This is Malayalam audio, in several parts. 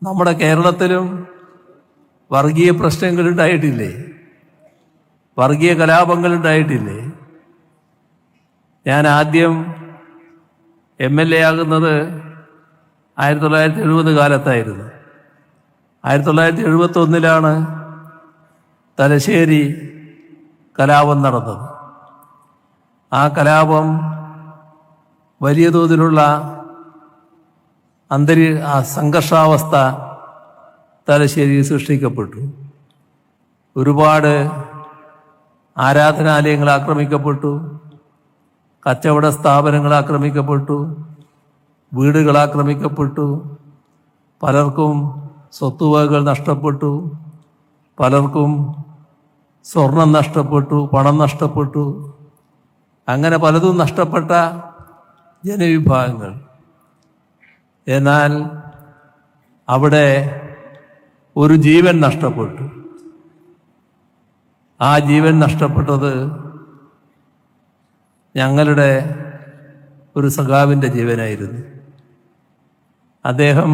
നമ്മുടെ കേരളത്തിലും വർഗീയ പ്രശ്നങ്ങളുണ്ടായിട്ടില്ലേ? വർഗീയ കലാപങ്ങളുണ്ടായിട്ടില്ലേ? ഞാൻ ആദ്യം MLA ആകുന്നത് 1970 കാലത്തായിരുന്നു. 1971 തലശ്ശേരി കലാപം നടന്നത്. ആ കലാപം വലിയ തോതിലുള്ള സംഘർഷാവസ്ഥ തലശ്ശേരിയിൽ സൃഷ്ടിക്കപ്പെട്ടു. ഒരുപാട് ആരാധനാലയങ്ങൾ ആക്രമിക്കപ്പെട്ടു, കച്ചവട സ്ഥാപനങ്ങൾ ആക്രമിക്കപ്പെട്ടു, വീടുകൾ ആക്രമിക്കപ്പെട്ടു, പലർക്കും സ്വത്തുവകകൾ നഷ്ടപ്പെട്ടു, പലർക്കും സ്വർണം നഷ്ടപ്പെട്ടു, പണം നഷ്ടപ്പെട്ടു. അങ്ങനെ പലതും നഷ്ടപ്പെട്ട ജനവിഭാഗങ്ങൾ. എന്നാൽ അവിടെ ഒരു ജീവൻ നഷ്ടപ്പെട്ടു. ആ ജീവൻ നഷ്ടപ്പെട്ടത് ഞങ്ങളുടെ ഒരു സഖാവിൻ്റെ ജീവനായിരുന്നു. അദ്ദേഹം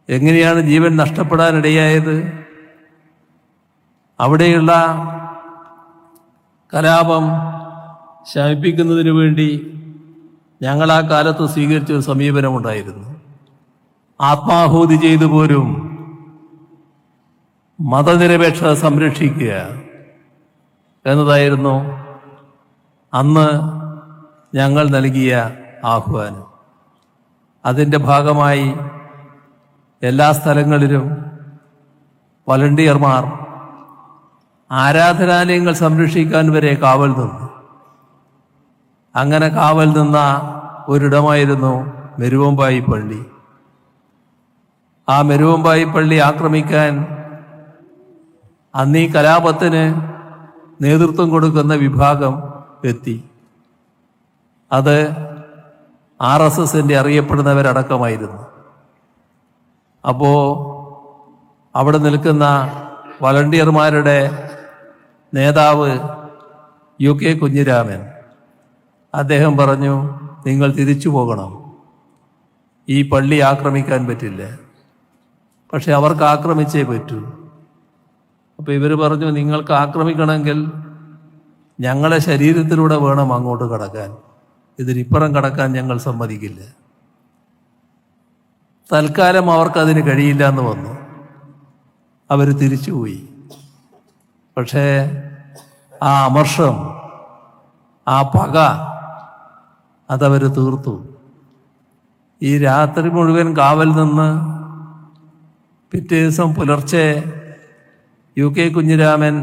എങ്ങനെയാണ് ജീവൻ നഷ്ടപ്പെടാനിടയായത്? അവിടെയുള്ള കലാപം ശമിപ്പിക്കുന്നതിന് വേണ്ടി ഞങ്ങൾ ആ കാലത്ത് സ്വീകരിച്ചൊരു സമീപനമുണ്ടായിരുന്നു. ആത്മാഹൂതി ചെയ്തു പോലും മതനിരപേക്ഷത സംരക്ഷിക്കുക എന്നതായിരുന്നു അന്ന് ഞങ്ങൾ നൽകിയ ആഹ്വാനം. അതിൻ്റെ ഭാഗമായി എല്ലാ സ്ഥലങ്ങളിലും വളണ്ടിയർമാർ ആരാധനാലയങ്ങൾ സംരക്ഷിക്കാൻ വരെ കാവൽ നിന്നു. അങ്ങനെ കാവൽ നിന്ന ഒരിടമായിരുന്നു മെരുവമ്പായി പള്ളി. ആ മെരുവമ്പായി പള്ളി ആക്രമിക്കാൻ അന്ന് ഈ കലാപത്തിന് നേതൃത്വം കൊടുക്കുന്ന വിഭാഗം എത്തി. അത് RSSന്റെ അറിയപ്പെടുന്നവരടക്കമായിരുന്നു. അപ്പോൾ അവിടെ നിൽക്കുന്ന വളണ്ടിയർമാരുടെ നേതാവ് UK കുഞ്ഞിരാമൻ, അദ്ദേഹം പറഞ്ഞു, നിങ്ങൾ തിരിച്ചു പോകണം, ഈ പള്ളി ആക്രമിക്കാൻ പറ്റില്ല. പക്ഷെ അവർക്ക് ആക്രമിച്ചേ പറ്റൂ. അപ്പോൾ ഇവർ പറഞ്ഞു, നിങ്ങൾക്ക് ആക്രമിക്കണമെങ്കിൽ ഞങ്ങളെ ശരീരത്തിലൂടെ വേണം അങ്ങോട്ട് കടക്കാൻ, ഇതിനിപ്പുറം കടക്കാൻ ഞങ്ങൾ സമ്മതിക്കില്ല. തൽക്കാലം അവർക്കതിന് കഴിയില്ല എന്ന് വന്നു. അവർ തിരിച്ചുപോയി. പക്ഷേ ആ അമർഷം, ആ പക അതവർ തീർത്തു. ഈ രാത്രി മുഴുവൻ കാവൽ നിന്ന് പിറ്റേ ദിവസം പുലർച്ചെ UK കുഞ്ഞിരാമൻ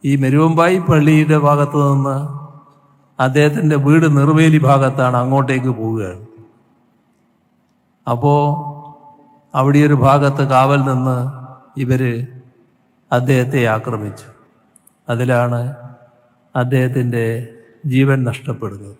ഈ മെരുവമ്പായി പള്ളിയുടെ ഭാഗത്ത് നിന്ന് അദ്ദേഹത്തിൻ്റെ വീട് നിർവേലി ഭാഗത്താണ്, അങ്ങോട്ടേക്ക് പോവുകയാണ്. അപ്പോൾ അവിടെ ഒരു ഭാഗത്ത് കാവൽ നിന്ന് ഇവർ അദ്ദേഹത്തെ ആക്രമിച്ചു. അതിലാണ് അദ്ദേഹത്തിൻ്റെ ജീവൻ നഷ്ടപ്പെടുന്നത്.